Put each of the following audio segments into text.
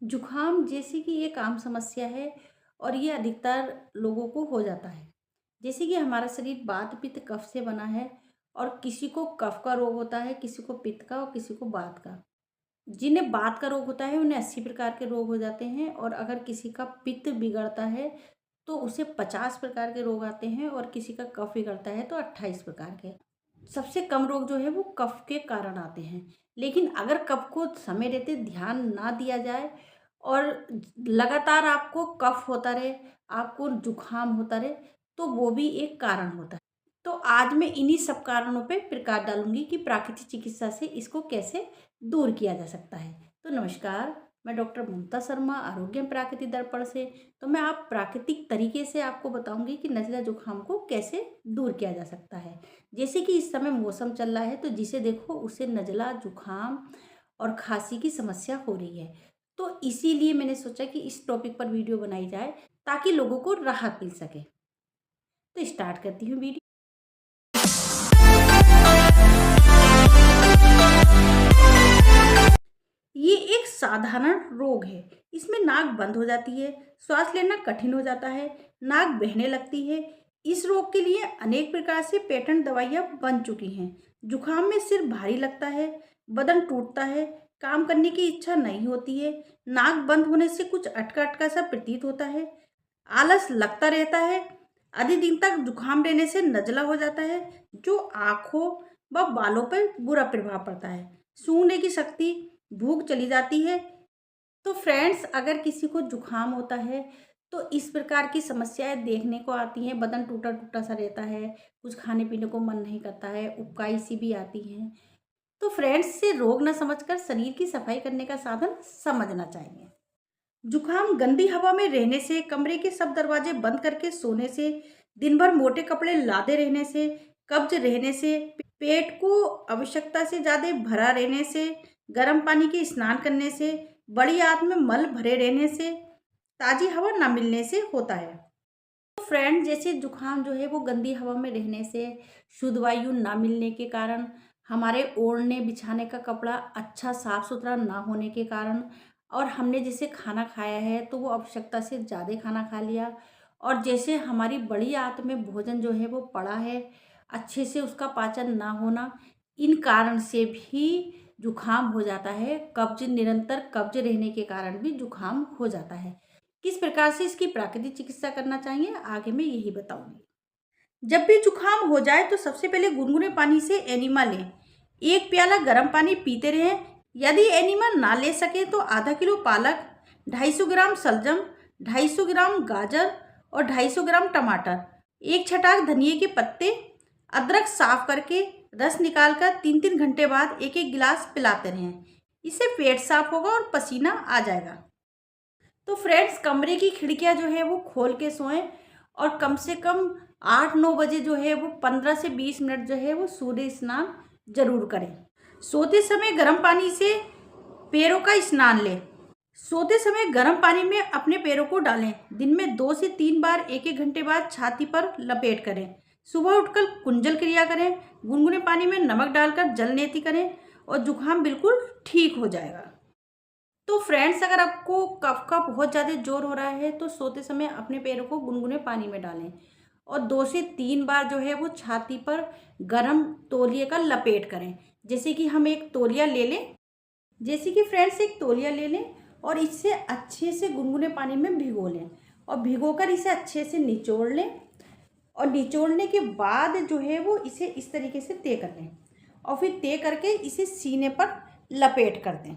जुखाम जैसे कि एक आम समस्या है और ये अधिकतर लोगों को हो जाता है। जैसे कि हमारा शरीर वात पित्त कफ से बना है और किसी को कफ का रोग होता है, किसी को पित्त का और किसी को वात का। जिन्हें वात का रोग होता है उन्हें 80 प्रकार के रोग हो जाते हैं और अगर किसी का पित्त बिगड़ता है तो उसे 50 प्रकार के रोग आते हैं और किसी का कफ बिगड़ता है तो 28 प्रकार के। सबसे कम रोग जो है वो कफ के कारण आते हैं। लेकिन अगर कफ को समय रहते ध्यान ना दिया जाए और लगातार आपको कफ होता रहे, आपको जुखाम होता रहे, तो वो भी एक कारण होता है। तो आज मैं इन्हीं सब कारणों पे प्रकाश डालूंगी कि प्राकृतिक चिकित्सा से इसको कैसे दूर किया जा सकता है। तो नमस्कार, मैं डॉक्टर ममता शर्मा, आरोग्य प्राकृतिक दर्पण से। तो मैं आप प्राकृतिक तरीके से आपको बताऊंगी कि नज़ला जुकाम को कैसे दूर किया जा सकता है। जैसे कि इस समय मौसम चल रहा है तो जिसे देखो उसे नज़ला जुकाम और खांसी की समस्या हो रही है। तो इसीलिए मैंने सोचा कि इस टॉपिक पर वीडियो बनाई जाए ताकि लोगों को राहत मिल सके। तो स्टार्ट करती हूँ वीडियो। ये एक साधारण रोग है। इसमें नाक बंद हो जाती है, श्वास लेना कठिन हो जाता है, नाक बहने लगती है। इस रोग के लिए अनेक प्रकार से पेटेंट दवाइयाँ बन चुकी हैं। जुकाम में सिर भारी लगता है, बदन टूटता है, काम करने की इच्छा नहीं होती है, नाक बंद होने से कुछ अटका अटका सा प्रतीत होता है, आलस लगता रहता है, अधिक दिन तक जुकाम रहने से नज़ला हो जाता है, जो आँखों व बालों पर बुरा प्रभाव पड़ता है, सूंघने की शक्ति, भूख चली जाती है। तो फ्रेंड्स, अगर किसी को जुकाम होता है तो इस प्रकार की समस्याएं देखने को आती हैं। बदन टूटा टूटा सा रहता है, कुछ खाने पीने को मन नहीं करता है, उबकाई सी भी आती है। तो फ्रेंड्स, से रोग न समझकर शरीर की सफाई करने का साधन समझना चाहिए। जुकाम गंदी हवा में रहने से, कमरे के सब दरवाजे बंद करके सोने से, दिन भर मोटे कपड़े लादे रहने से, कब्ज रहने से, पेट को आवश्यकता से ज़्यादा भरा रहने से, गर्म पानी के स्नान करने से, बड़ी आंत में मल भरे रहने से, ताज़ी हवा ना मिलने से होता है। तो फ्रेंड, जैसे जुकाम जो है वो गंदी हवा में रहने से, शुद्ध वायु ना मिलने के कारण, हमारे ओढ़ने बिछाने का कपड़ा अच्छा साफ सुथरा ना होने के कारण, और हमने जैसे खाना खाया है तो वो आवश्यकता से ज़्यादा खाना खा लिया, और जैसे हमारी बड़ी आंत में भोजन जो है वो पड़ा है, अच्छे से उसका पाचन ना होना, इन कारण से भी जुकाम हो जाता है। कब्ज, निरंतर कब्ज रहने के कारण भी जुकाम हो जाता है। किस प्रकार से इसकी प्राकृतिक चिकित्सा करना चाहिए आगे मैं यही बताऊंगी। जब भी जुकाम हो जाए तो सबसे पहले गुनगुने पानी से एनिमा लें। 1 प्याला गर्म पानी पीते रहें। यदि एनिमा ना ले सके तो आधा किलो पालक, 250 ग्राम सलजम, 250 ग्राम गाजर और 250 ग्राम टमाटर, एक छटाक धनिए के पत्ते, अदरक साफ करके रस निकालकर 3-3 घंटे बाद एक एक गिलास पिलाते रहें। इससे पेट साफ होगा और पसीना आ जाएगा। तो फ्रेंड्स, कमरे की खिड़कियां जो है वो खोल के सोएं और कम से कम 8-9 बजे जो है वो 15 से 20 मिनट जो है वो सूर्य स्नान जरूर करें। सोते समय गर्म पानी से पैरों का स्नान लें। सोते समय गर्म पानी में अपने पैरों को डालें। दिन में 2 से 3 बार 1-1 घंटे बाद छाती पर लपेट करें। सुबह उठकर कुंजल क्रिया करें। गुनगुने पानी में नमक डालकर जल नेति करें और जुकाम बिल्कुल ठीक हो जाएगा। तो फ्रेंड्स, अगर आपको कफ का बहुत ज़्यादा जोर हो रहा है तो सोते समय अपने पैरों को गुनगुने पानी में डालें और 2 से 3 बार जो है वो छाती पर गरम तौलिए का लपेट करें। जैसे कि हम एक तौलिया ले लें, जैसे कि फ्रेंड्स एक तौलिया ले लें और इससे अच्छे से गुनगुने पानी में भिगो लें और भिगोकर इसे अच्छे से निचोड़ लें और निचोड़ने के बाद जो है वो इसे इस तरीके से तय कर लें और फिर तय करके इसे सीने पर लपेट कर दें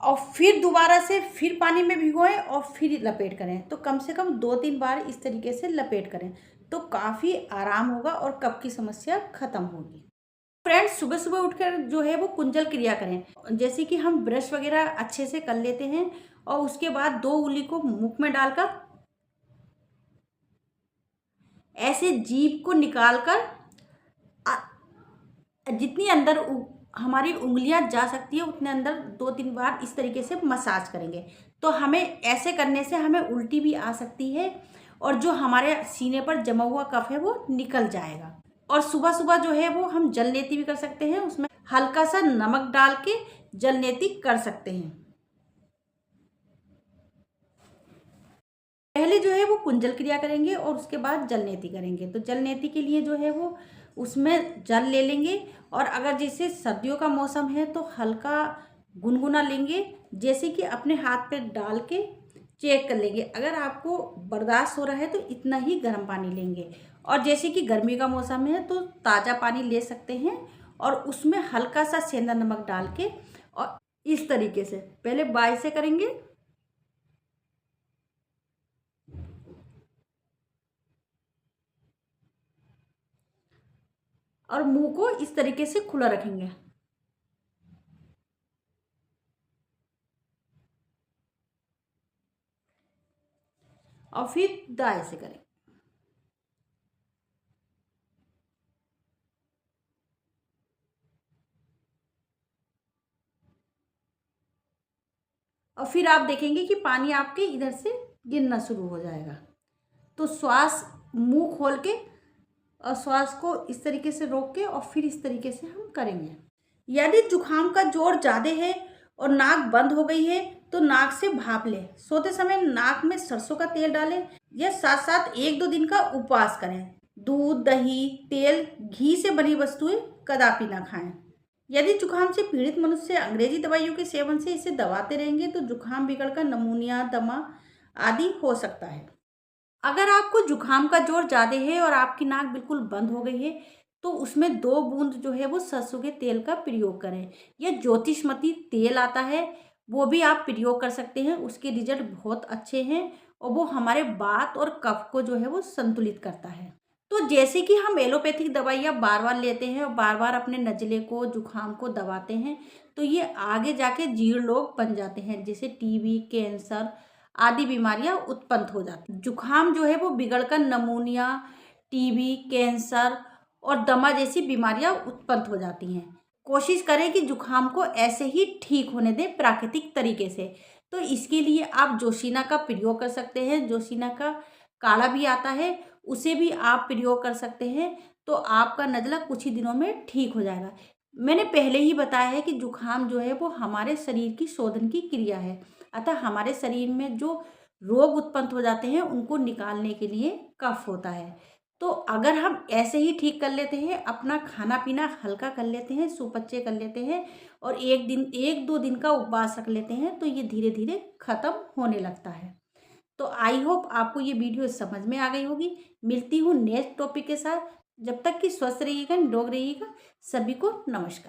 और फिर दोबारा से फिर पानी में भिगोएं और फिर लपेट करें। तो कम से कम 2-3 बार इस तरीके से लपेट करें तो काफ़ी आराम होगा और कफ की समस्या खत्म होगी। फ्रेंड्स, सुबह सुबह उठकर जो है वो कुंजल क्रिया करें। जैसे कि हम ब्रश वगैरह अच्छे से कर लेते हैं और उसके बाद 2 उंगली को मुख में डालकर ऐसे जीभ को निकालकर जितनी अंदर हमारी उंगलियां जा सकती है उतने अंदर 2-3 बार इस तरीके से मसाज करेंगे। तो हमें ऐसे करने से हमें उल्टी भी आ सकती है और जो हमारे सीने पर जमा हुआ कफ है वो निकल जाएगा। और सुबह सुबह जो है वो हम जल नेति भी कर सकते हैं, उसमें हल्का सा नमक डाल के जल नेति कर सकते हैं। पहले जो है वो कुंजल क्रिया करेंगे और उसके बाद जल नेति करेंगे। तो जल नेति के लिए जो है वो उसमें जल ले लेंगे, और अगर जैसे सर्दियों का मौसम है तो हल्का गुनगुना लेंगे, जैसे कि अपने हाथ पे डाल के चेक कर लेंगे। अगर आपको बर्दाश्त हो रहा है तो इतना ही गर्म पानी लेंगे, और जैसे कि गर्मी का मौसम है तो ताज़ा पानी ले सकते हैं, और उसमें हल्का सा सेंधा नमक डाल के, और इस तरीके से पहले बाय से करेंगे और मुंह को इस तरीके से खुला रखेंगे। और फिर दाएं से करें। और फिर आप देखेंगे कि पानी आपके इधर से गिरना शुरू हो जाएगा। तो श्वास मुंह खोल के और श्वास को इस तरीके से रोक के और फिर इस तरीके से हम करेंगे। यदि जुखाम का जोर ज़्यादा है और नाक बंद हो गई है तो नाक से भाप लें। सोते समय नाक में सरसों का तेल डालें, या साथ साथ 1-2 दिन का उपवास करें। दूध, दही, तेल, घी से बनी वस्तुएं कदापि ना खाएं। यदि जुखाम से पीड़ित मनुष्य अंग्रेजी दवाइयों के सेवन से इसे दबाते रहेंगे तो जुखाम बिगड़कर निमोनिया, दमा आदि हो सकता है। अगर आपको जुखाम का जोर ज़्यादा है और आपकी नाक बिल्कुल बंद हो गई है तो उसमें 2 बूंद जो है वो सरसों के तेल का प्रयोग करें। यह ज्योतिषमती तेल आता है, वो भी आप प्रयोग कर सकते हैं। उसके रिजल्ट बहुत अच्छे हैं और वो हमारे वात और कफ को जो है वो संतुलित करता है। तो जैसे कि हम एलोपैथिक दवाइयाँ बार बार लेते हैं और बार बार अपने नज़ले को, जुखाम को दबाते हैं, तो ये आगे जाके जीर्ण रोग बन जाते हैं, जैसे टीबी, कैंसर आदि बीमारियां उत्पन्न हो जाती हैं। जुखाम जो है वो बिगड़कर निमोनिया, टीबी, कैंसर और दमा जैसी बीमारियां उत्पन्न हो जाती हैं। कोशिश करें कि जुखाम को ऐसे ही ठीक होने दें प्राकृतिक तरीके से। तो इसके लिए आप जोशीना का प्रयोग कर सकते हैं। जोशीना का काढ़ा भी आता है, उसे भी आप प्रयोग कर सकते हैं। तो आपका नज़ला कुछ ही दिनों में ठीक हो जाएगा। मैंने पहले ही बताया है कि जुखाम जो है वो हमारे शरीर की शोधन की क्रिया है, अतः हमारे शरीर में जो रोग उत्पन्न हो जाते हैं उनको निकालने के लिए कफ होता है। तो अगर हम ऐसे ही ठीक कर लेते हैं, अपना खाना पीना हल्का कर लेते हैं, सुपच्चे कर लेते हैं और 1-2 दिन का उपवास रख लेते हैं, तो ये धीरे धीरे खत्म होने लगता है। तो आई होप आपको ये वीडियो समझ में आ गई होगी। मिलती हूँ नेक्स्ट टॉपिक के साथ। जब तक कि स्वस्थ रहिएगा, निरोग रहिएगा। सभी को नमस्कार।